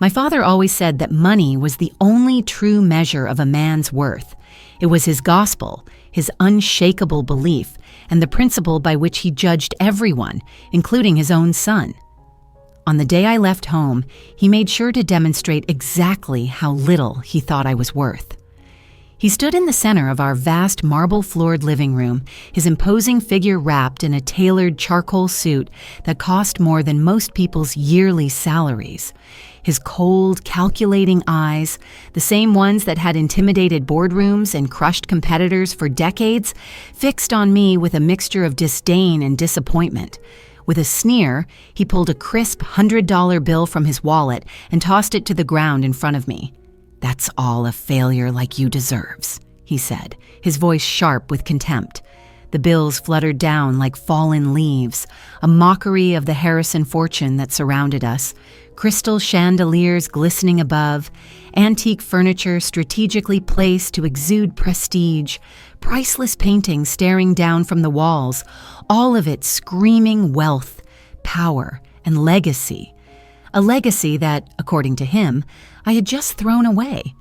My father always said that money was the only true measure of a man's worth. It was his gospel, his unshakable belief, and the principle by which he judged everyone, including his own son. On the day I left home, he made sure to demonstrate exactly how little he thought I was worth. He stood in the center of our vast marble-floored living room, his imposing figure wrapped in a tailored charcoal suit that cost more than most people's yearly salaries. His cold, calculating eyes, the same ones that had intimidated boardrooms and crushed competitors for decades, fixed on me with a mixture of disdain and disappointment. With a sneer, he pulled a crisp $100 bill from his wallet and tossed it to the ground in front of me. "That's all a failure like you deserves," he said, his voice sharp with contempt. The bills fluttered down like fallen leaves, a mockery of the Harrison fortune that surrounded us. Crystal chandeliers glistening above, antique furniture strategically placed to exude prestige, priceless paintings staring down from the walls, all of it screaming wealth, power, and legacy. A legacy that, according to him, I had just thrown away.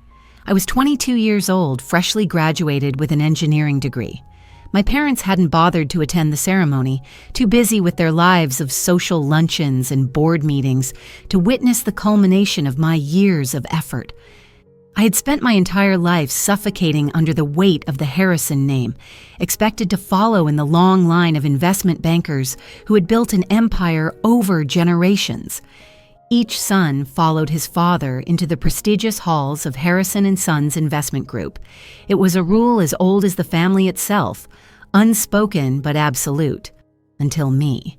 I was 22 years old, freshly graduated with an engineering degree. My parents hadn't bothered to attend the ceremony, too busy with their lives of social luncheons and board meetings to witness the culmination of my years of effort. I had spent my entire life suffocating under the weight of the Harrison name, expected to follow in the long line of investment bankers who had built an empire over generations. Each son followed his father into the prestigious halls of Harrison & Sons Investment Group. It was a rule as old as the family itself, unspoken but absolute, until me.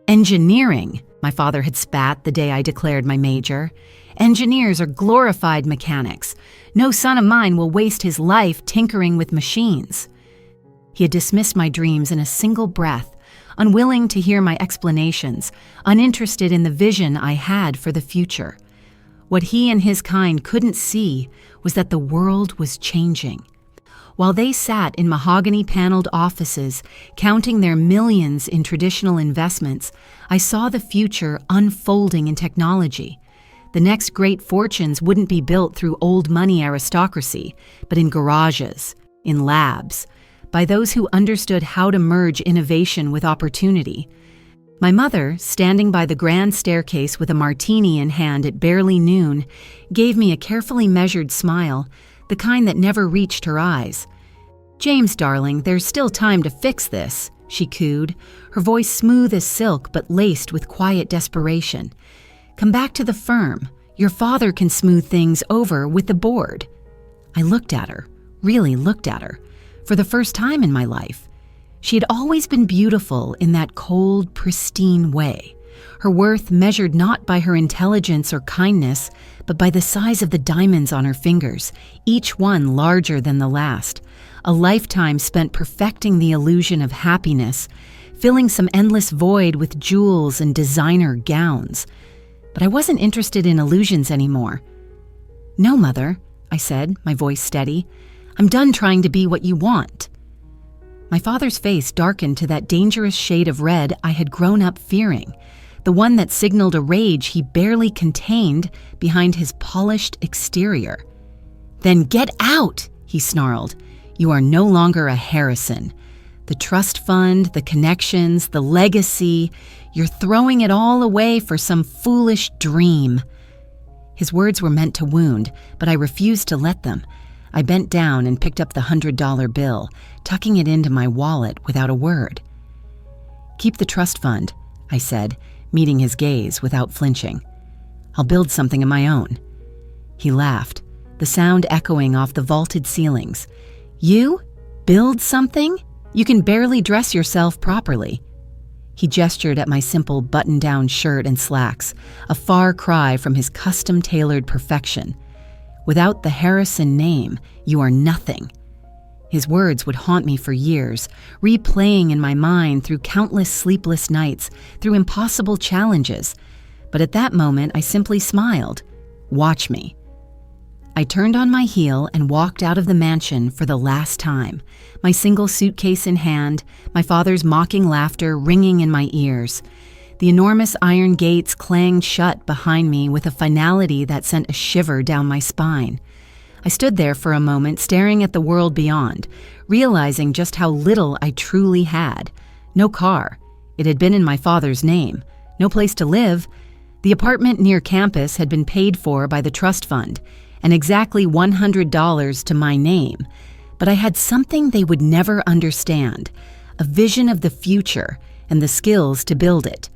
"Engineering," my father had spat the day I declared my major. "Engineers are glorified mechanics. No son of mine will waste his life tinkering with machines." He had dismissed my dreams in a single breath, unwilling to hear my explanations, uninterested in the vision I had for the future. What he and his kind couldn't see was that the world was changing. While they sat in mahogany-paneled offices, counting their millions in traditional investments, I saw the future unfolding in technology. The next great fortunes wouldn't be built through old money aristocracy, but in garages, in labs, by those who understood how to merge innovation with opportunity. My mother, standing by the grand staircase with a martini in hand at barely noon, gave me a carefully measured smile, the kind that never reached her eyes. "James, darling, there's still time to fix this," she cooed, her voice smooth as silk but laced with quiet desperation. "Come back to the firm. Your father can smooth things over with the board." I looked at her, really looked at her, for the first time in my life. She had always been beautiful in that cold, pristine way, her worth measured not by her intelligence or kindness, but by the size of the diamonds on her fingers, each one larger than the last, a lifetime spent perfecting the illusion of happiness, filling some endless void with jewels and designer gowns. But I wasn't interested in illusions anymore. "No, Mother," I said, my voice steady. "I'm done trying to be what you want." My father's face darkened to that dangerous shade of red I had grown up fearing, the one that signaled a rage he barely contained behind his polished exterior. "Then get out," he snarled. "You are no longer a Harrison. The trust fund, the connections, the legacy, you're throwing it all away for some foolish dream." His words were meant to wound, but I refused to let them. I bent down and picked up the $100 bill, tucking it into my wallet without a word. "Keep the trust fund," I said, meeting his gaze without flinching. "I'll build something of my own." He laughed, the sound echoing off the vaulted ceilings. "You? Build something? You can barely dress yourself properly." He gestured at my simple button-down shirt and slacks, a far cry from his custom-tailored perfection. "Without the Harrison name, you are nothing." His words would haunt me for years, replaying in my mind through countless sleepless nights, through impossible challenges. But at that moment, I simply smiled. "Watch me." I turned on my heel and walked out of the mansion for the last time, my single suitcase in hand, my father's mocking laughter ringing in my ears. The enormous iron gates clanged shut behind me with a finality that sent a shiver down my spine. I stood there for a moment staring at the world beyond, realizing just how little I truly had. No car. It had been in my father's name. No place to live. The apartment near campus had been paid for by the trust fund, and exactly $100 to my name. But I had something they would never understand, a vision of the future and the skills to build it.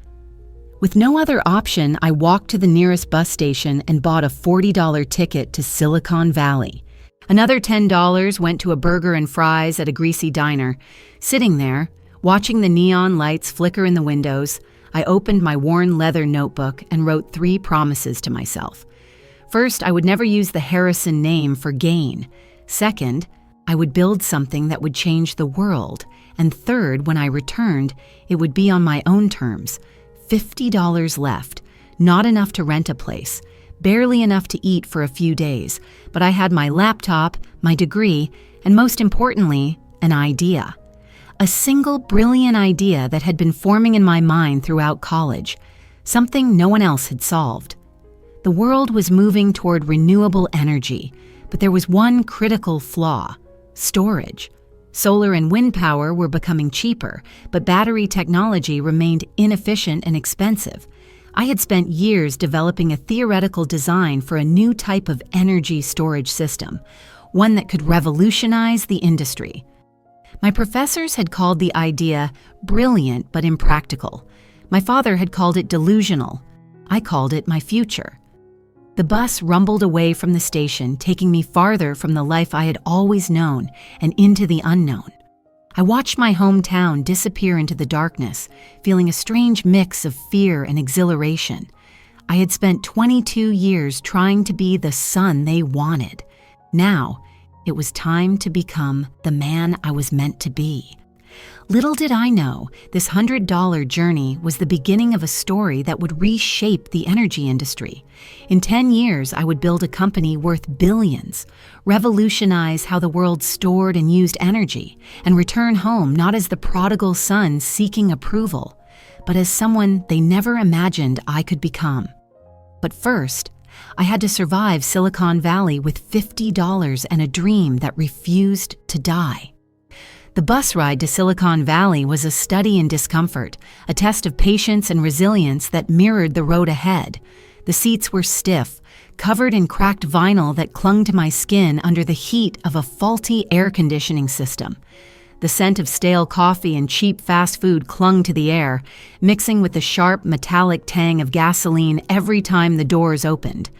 With no other option, I walked to the nearest bus station and bought a $40 ticket to Silicon Valley. Another $10 went to a burger and fries at a greasy diner. Sitting there, watching the neon lights flicker in the windows, I opened my worn leather notebook and wrote 3 promises to myself. First, I would never use the Harrison name for gain. Second, I would build something that would change the world. And third, when I returned, it would be on my own terms. $50 left, not enough to rent a place, barely enough to eat for a few days, but I had my laptop, my degree, and most importantly, an idea. A single brilliant idea that had been forming in my mind throughout college, something no one else had solved. The world was moving toward renewable energy, but there was one critical flaw: storage. Solar and wind power were becoming cheaper, but battery technology remained inefficient and expensive. I had spent years developing a theoretical design for a new type of energy storage system, one that could revolutionize the industry. My professors had called the idea brilliant but impractical. My father had called it delusional. I called it my future. The bus rumbled away from the station, taking me farther from the life I had always known and into the unknown. I watched my hometown disappear into the darkness, feeling a strange mix of fear and exhilaration. I had spent 22 years trying to be the son they wanted. Now, it was time to become the man I was meant to be. Little did I know, this $100 journey was the beginning of a story that would reshape the energy industry. In 10 years, I would build a company worth billions, revolutionize how the world stored and used energy, and return home not as the prodigal son seeking approval, but as someone they never imagined I could become. But first, I had to survive Silicon Valley with $50 and a dream that refused to die. The bus ride to Silicon Valley was a study in discomfort, a test of patience and resilience that mirrored the road ahead. The seats were stiff, covered in cracked vinyl that clung to my skin under the heat of a faulty air conditioning system. The scent of stale coffee and cheap fast food clung to the air, mixing with the sharp, metallic tang of gasoline every time the doors opened.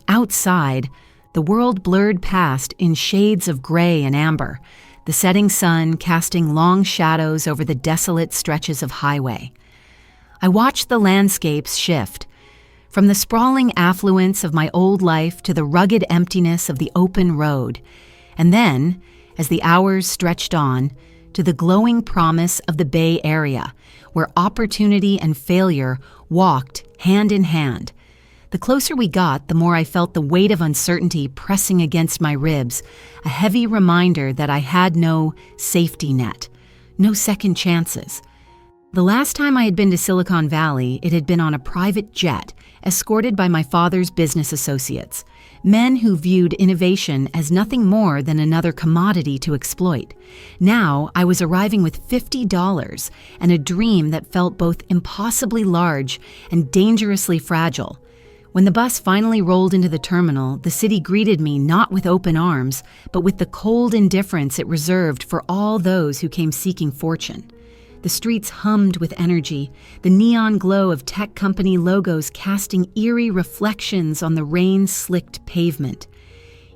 Outside, the world blurred past in shades of gray and amber, the setting sun casting long shadows over the desolate stretches of highway. I watched the landscapes shift, from the sprawling affluence of my old life to the rugged emptiness of the open road, and then, as the hours stretched on, to the glowing promise of the Bay Area, where opportunity and failure walked hand in hand. The closer we got, the more I felt the weight of uncertainty pressing against my ribs, a heavy reminder that I had no safety net, no second chances. The last time I had been to Silicon Valley, it had been on a private jet, escorted by my father's business associates, men who viewed innovation as nothing more than another commodity to exploit. Now, I was arriving with $50 and a dream that felt both impossibly large and dangerously fragile. When the bus finally rolled into the terminal, the city greeted me not with open arms, but with the cold indifference it reserved for all those who came seeking fortune. The streets hummed with energy, the neon glow of tech company logos casting eerie reflections on the rain-slicked pavement.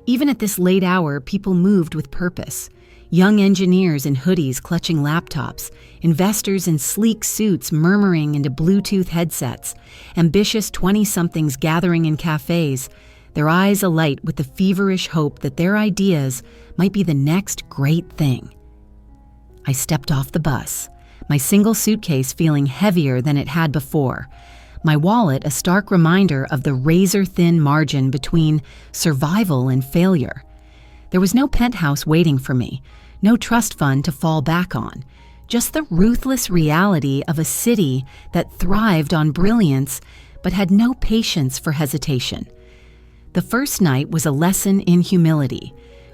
Even at this late hour, people moved with purpose. Young engineers in hoodies clutching laptops, investors in sleek suits murmuring into Bluetooth headsets, ambitious 20-somethings gathering in cafes, their eyes alight with the feverish hope that their ideas might be the next great thing. I stepped off the bus, my single suitcase feeling heavier than it had before, my wallet a stark reminder of the razor-thin margin between survival and failure. There was no penthouse waiting for me, no trust fund to fall back on, just the ruthless reality of a city that thrived on brilliance but had no patience for hesitation. The first night was a lesson in humility.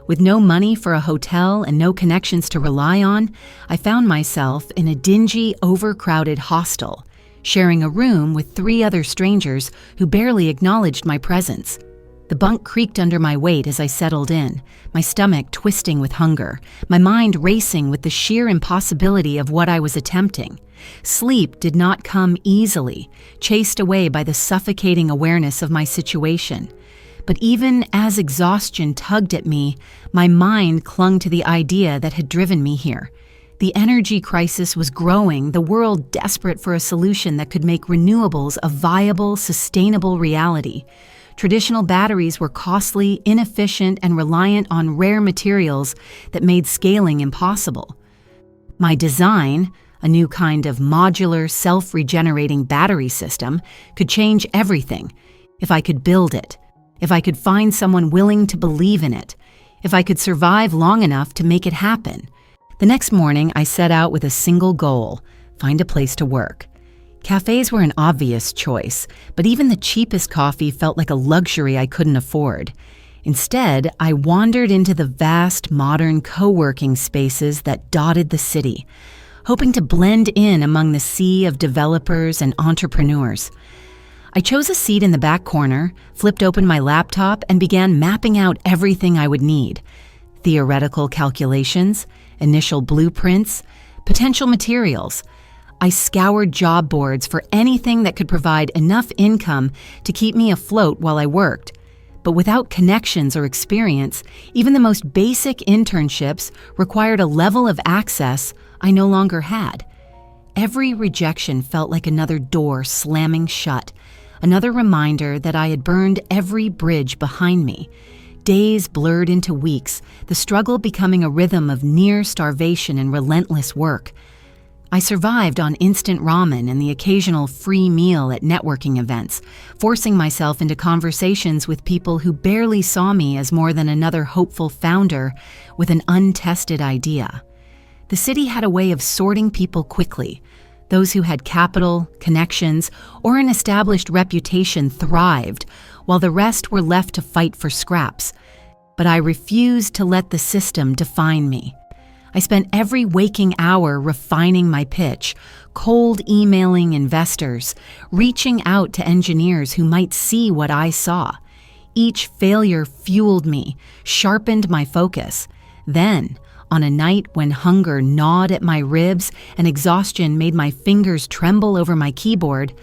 With no money for a hotel and no connections to rely on, I found myself in a dingy, overcrowded hostel, sharing a room with 3 other strangers who barely acknowledged my presence. The bunk creaked under my weight as I settled in, my stomach twisting with hunger, my mind racing with the sheer impossibility of what I was attempting. Sleep did not come easily, chased away by the suffocating awareness of my situation. But even as exhaustion tugged at me, my mind clung to the idea that had driven me here. The energy crisis was growing, the world desperate for a solution that could make renewables a viable, sustainable reality. Traditional batteries were costly, inefficient, and reliant on rare materials that made scaling impossible. My design, a new kind of modular, self-regenerating battery system, could change everything if I could build it, if I could find someone willing to believe in it, if I could survive long enough to make it happen. The next morning, I set out with a single goal: find a place to work. Cafes were an obvious choice, but even the cheapest coffee felt like a luxury I couldn't afford. Instead, I wandered into the vast, modern co-working spaces that dotted the city, hoping to blend in among the sea of developers and entrepreneurs. I chose a seat in the back corner, flipped open my laptop, and began mapping out everything I would need: theoretical calculations, initial blueprints, potential materials. I scoured job boards for anything that could provide enough income to keep me afloat while I worked. But without connections or experience, even the most basic internships required a level of access I no longer had. Every rejection felt like another door slamming shut, another reminder that I had burned every bridge behind me. Days blurred into weeks, the struggle becoming a rhythm of near starvation and relentless work. I survived on instant ramen and the occasional free meal at networking events, forcing myself into conversations with people who barely saw me as more than another hopeful founder with an untested idea. The city had a way of sorting people quickly. Those who had capital, connections, or an established reputation thrived, while the rest were left to fight for scraps. But I refused to let the system define me. I spent every waking hour refining my pitch, cold emailing investors, reaching out to engineers who might see what I saw. Each failure fueled me, sharpened my focus. Then, on a night when hunger gnawed at my ribs and exhaustion made my fingers tremble over my keyboard,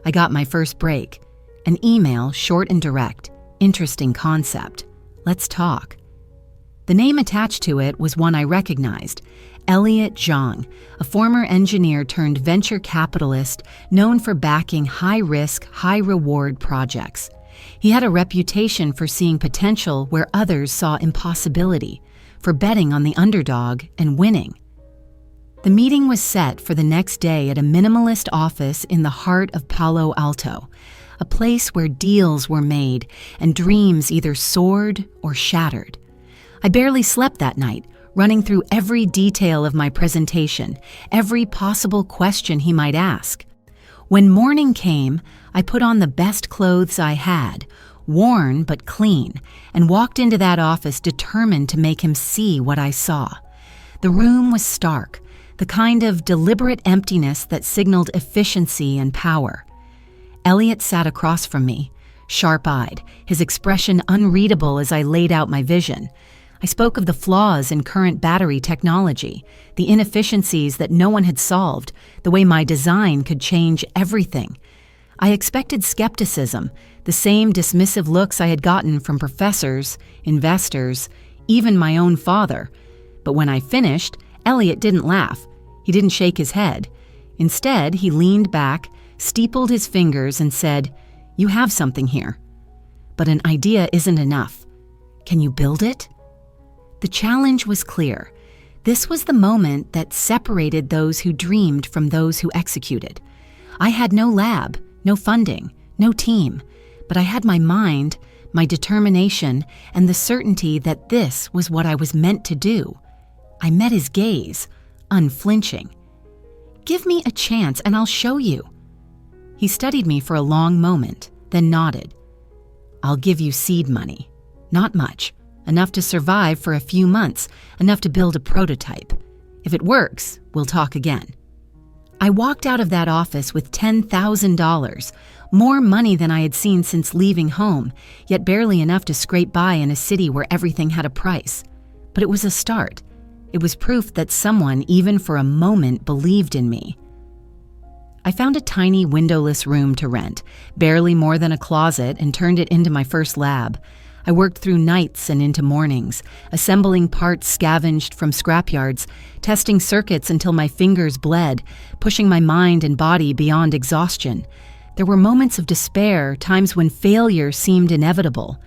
I got my first break. An email, short and direct. Interesting concept. Let's talk. The name attached to it was one I recognized: Elliot Zhang, a former engineer turned venture capitalist known for backing high-risk, high-reward projects. He had a reputation for seeing potential where others saw impossibility, for betting on the underdog and winning. The meeting was set for the next day at a minimalist office in the heart of Palo Alto, a place where deals were made and dreams either soared or shattered. I barely slept that night, running through every detail of my presentation, every possible question he might ask. When morning came, I put on the best clothes I had, worn but clean, and walked into that office determined to make him see what I saw. The room was stark, the kind of deliberate emptiness that signaled efficiency and power. Elliot sat across from me, sharp-eyed, his expression unreadable as I laid out my vision. I spoke of the flaws in current battery technology, the inefficiencies that no one had solved, the way my design could change everything. I expected skepticism, the same dismissive looks I had gotten from professors, investors, even my own father. But when I finished, Elliot didn't laugh. He didn't shake his head. Instead, he leaned back, steepled his fingers, and said, "You have something here. But an idea isn't enough. Can you build it?" The challenge was clear. This was the moment that separated those who dreamed from those who executed. I had no lab, no funding, no team, but I had my mind, my determination, and the certainty that this was what I was meant to do. I met his gaze, unflinching. Give me a chance and I'll show you." He studied me for a long moment, then nodded. "I'll give you seed money. Not much. Enough to survive for a few months, enough to build a prototype. If it works, we'll talk again." I walked out of that office with $10,000, more money than I had seen since leaving home, yet barely enough to scrape by in a city where everything had a price. But it was a start. It was proof that someone, even for a moment, believed in me. I found a tiny windowless room to rent, barely more than a closet, and turned it into my first lab. I worked through nights and into mornings, assembling parts scavenged from scrapyards, testing circuits until my fingers bled, pushing my mind and body beyond exhaustion. There were moments of despair, times when failure seemed inevitable.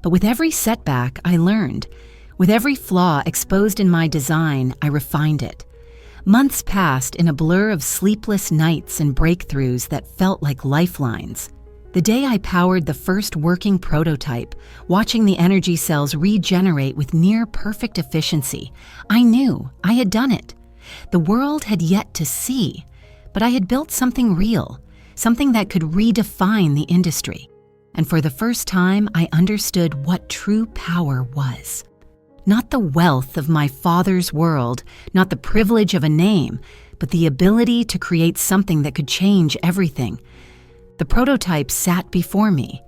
But with every setback, I learned. With every flaw exposed in my design, I refined it. Months passed in a blur of sleepless nights and breakthroughs that felt like lifelines. The day I powered the first working prototype, watching the energy cells regenerate with near-perfect efficiency, I knew I had done it. The world had yet to see, but I had built something real, something that could redefine the industry. And for the first time, I understood what true power was. Not the wealth of my father's world, not the privilege of a name, but the ability to create something that could change everything. The prototype sat before me,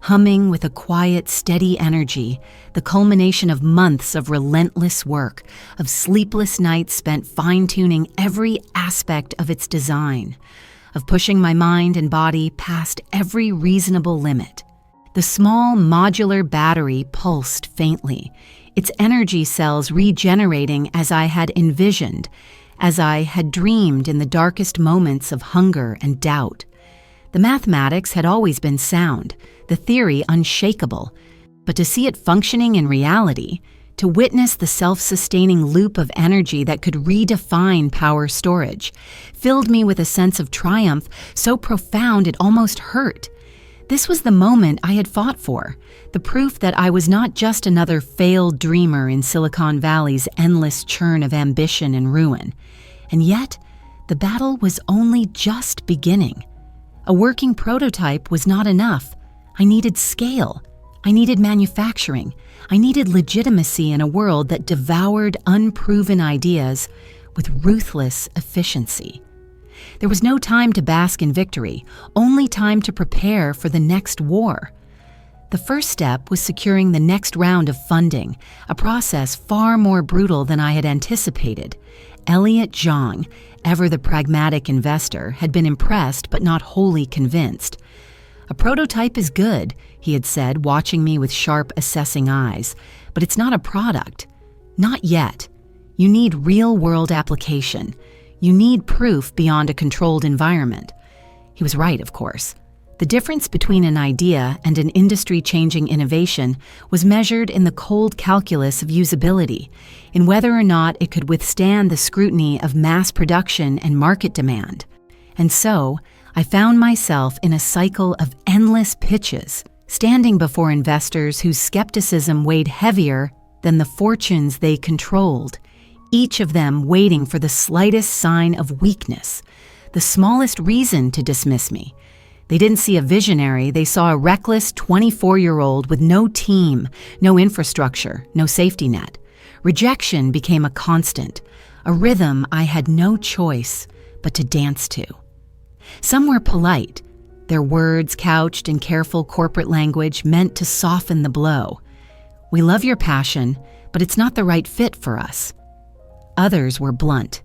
humming with a quiet, steady energy, the culmination of months of relentless work, of sleepless nights spent fine-tuning every aspect of its design, of pushing my mind and body past every reasonable limit. The small modular battery pulsed faintly, its energy cells regenerating as I had envisioned, as I had dreamed in the darkest moments of hunger and doubt. The mathematics had always been sound, the theory unshakable, but to see it functioning in reality, to witness the self-sustaining loop of energy that could redefine power storage, filled me with a sense of triumph so profound it almost hurt. This was the moment I had fought for, the proof that I was not just another failed dreamer in Silicon Valley's endless churn of ambition and ruin. And yet, the battle was only just beginning. A working prototype was not enough. I needed scale. I needed manufacturing. I needed legitimacy in a world that devoured unproven ideas with ruthless efficiency. There was no time to bask in victory, only time to prepare for the next war. The first step was securing the next round of funding, a process far more brutal than I had anticipated. Elliot Zhang, ever the pragmatic investor, had been impressed but not wholly convinced. "A prototype is good," he had said, watching me with sharp, assessing eyes, "but it's not a product. Not yet. You need real-world application. You need proof beyond a controlled environment." He was right, of course. The difference between an idea and an industry-changing innovation was measured in the cold calculus of usability, in whether or not it could withstand the scrutiny of mass production and market demand. And so, I found myself in a cycle of endless pitches, standing before investors whose skepticism weighed heavier than the fortunes they controlled, each of them waiting for the slightest sign of weakness, the smallest reason to dismiss me. They didn't see a visionary, they saw a reckless 24-year-old with no team, no infrastructure, no safety net. Rejection became a constant, a rhythm I had no choice but to dance to. Some were polite, their words couched in careful corporate language meant to soften the blow. "We love your passion, but it's not the right fit for us." Others were blunt,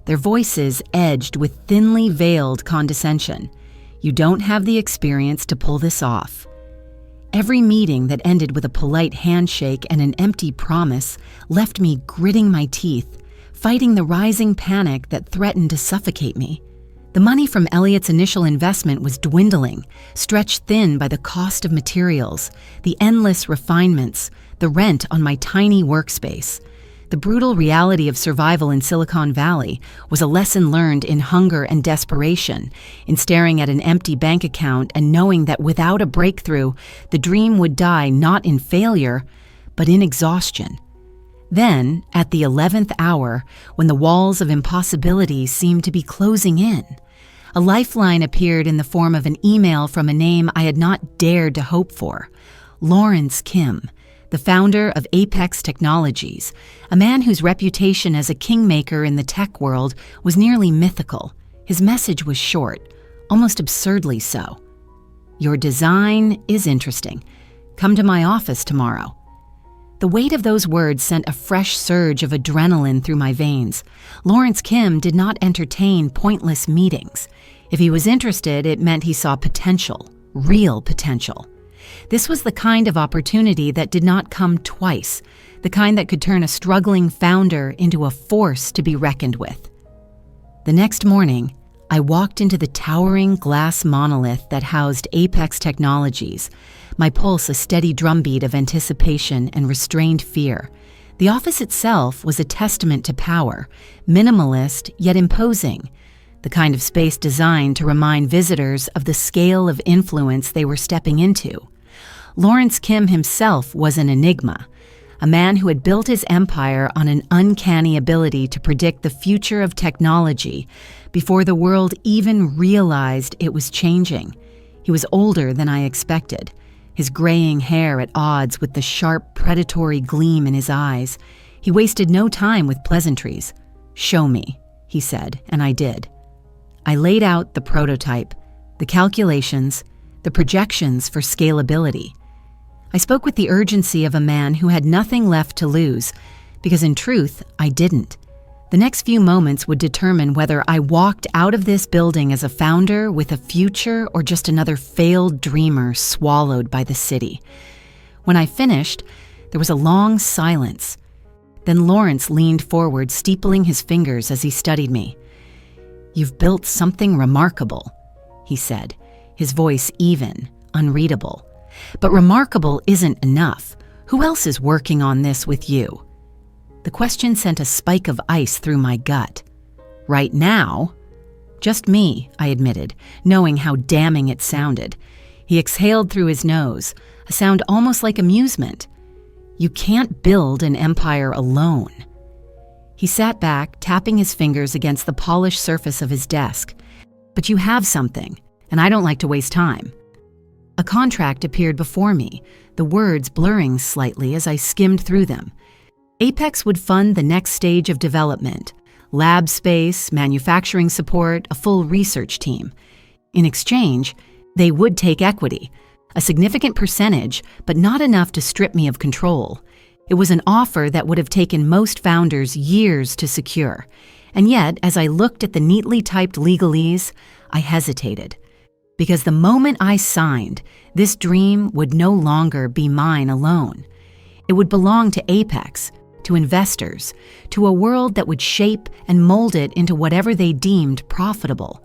their voices edged with thinly veiled condescension. "You don't have the experience to pull this off." Every meeting that ended with a polite handshake and an empty promise left me gritting my teeth, fighting the rising panic that threatened to suffocate me. The money from Elliot's initial investment was dwindling, stretched thin by the cost of materials, the endless refinements, the rent on my tiny workspace. The brutal reality of survival in Silicon Valley was a lesson learned in hunger and desperation, in staring at an empty bank account and knowing that without a breakthrough, the dream would die not in failure, but in exhaustion. Then, at the 11th hour, when the walls of impossibility seemed to be closing in, a lifeline appeared in the form of an email from a name I had not dared to hope for. Lawrence Kim, the founder of Apex Technologies, a man whose reputation as a kingmaker in the tech world was nearly mythical. His message was short, almost absurdly so. "Your design is interesting. Come to my office tomorrow." The weight of those words sent a fresh surge of adrenaline through my veins. Lawrence Kim did not entertain pointless meetings. If he was interested, it meant he saw potential, real potential. This was the kind of opportunity that did not come twice, the kind that could turn a struggling founder into a force to be reckoned with. The next morning, I walked into the towering glass monolith that housed Apex Technologies, my pulse a steady drumbeat of anticipation and restrained fear. The office itself was a testament to power, minimalist yet imposing, the kind of space designed to remind visitors of the scale of influence they were stepping into. Lawrence Kim himself was an enigma, a man who had built his empire on an uncanny ability to predict the future of technology before the world even realized it was changing. He was older than I expected, his graying hair at odds with the sharp, predatory gleam in his eyes. He wasted no time with pleasantries. "Show me," he said, and I did. I laid out the prototype, the calculations, the projections for scalability. I spoke with the urgency of a man who had nothing left to lose, because in truth, I didn't. The next few moments would determine whether I walked out of this building as a founder with a future or just another failed dreamer swallowed by the city. When I finished, there was a long silence. Then Lawrence leaned forward, steepling his fingers as he studied me. "You've built something remarkable," he said, his voice even, unreadable. "But remarkable isn't enough. Who else is working on this with you?" The question sent a spike of ice through my gut. "Right now?" "Just me," I admitted, knowing how damning it sounded. He exhaled through his nose, a sound almost like amusement. "You can't build an empire alone." He sat back, tapping his fingers against the polished surface of his desk. "But you have something, and I don't like to waste time." A contract appeared before me, the words blurring slightly as I skimmed through them. Apex would fund the next stage of development: lab space, manufacturing support, a full research team. In exchange, they would take equity, a significant percentage, but not enough to strip me of control. It was an offer that would have taken most founders years to secure. And yet, as I looked at the neatly typed legalese, I hesitated. Because the moment I signed, this dream would no longer be mine alone. It would belong to Apex, to investors, to a world that would shape and mold it into whatever they deemed profitable.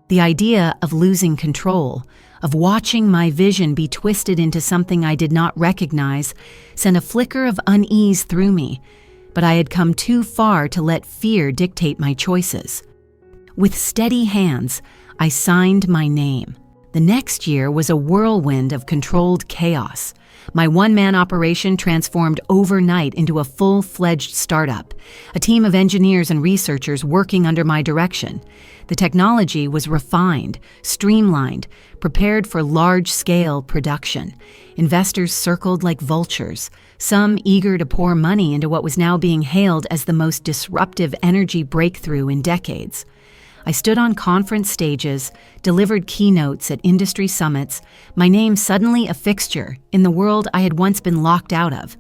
The idea of losing control, of watching my vision be twisted into something I did not recognize, sent a flicker of unease through me, but I had come too far to let fear dictate my choices. With steady hands, I signed my name. The next year was a whirlwind of controlled chaos. My one-man operation transformed overnight into a full-fledged startup, a team of engineers and researchers working under my direction. The technology was refined, streamlined, prepared for large-scale production. Investors circled like vultures, some eager to pour money into what was now being hailed as the most disruptive energy breakthrough in decades. I stood on conference stages, delivered keynotes at industry summits, my name suddenly a fixture in the world I had once been locked out of.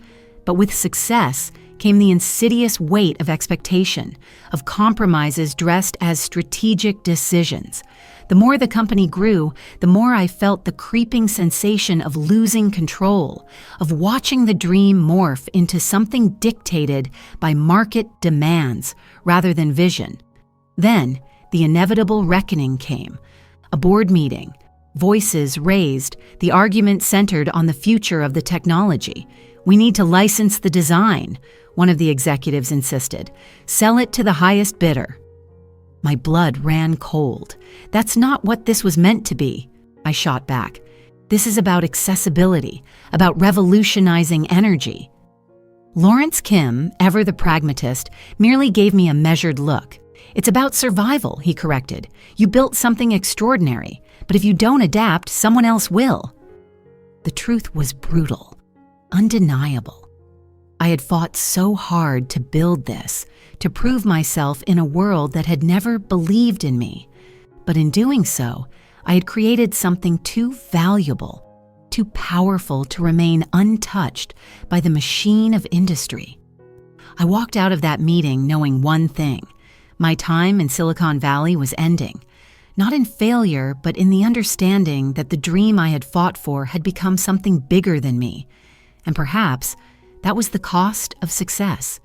But with success came the insidious weight of expectation, of compromises dressed as strategic decisions. The more the company grew, the more I felt the creeping sensation of losing control, of watching the dream morph into something dictated by market demands rather than vision. Then, the inevitable reckoning came. A board meeting. Voices raised, the argument centered on the future of the technology. "We need to license the design," one of the executives insisted. "Sell it to the highest bidder." My blood ran cold. "That's not what this was meant to be," I shot back. "This is about accessibility, about revolutionizing energy." Lawrence Kim, ever the pragmatist, merely gave me a measured look. "It's about survival," he corrected. "You built something extraordinary, but if you don't adapt, someone else will." The truth was brutal, undeniable. I had fought so hard to build this, to prove myself in a world that had never believed in me. But in doing so, I had created something too valuable, too powerful to remain untouched by the machine of industry. I walked out of that meeting knowing one thing: my time in Silicon Valley was ending, not in failure, but in the understanding that the dream I had fought for had become something bigger than me. And perhaps that was the cost of success.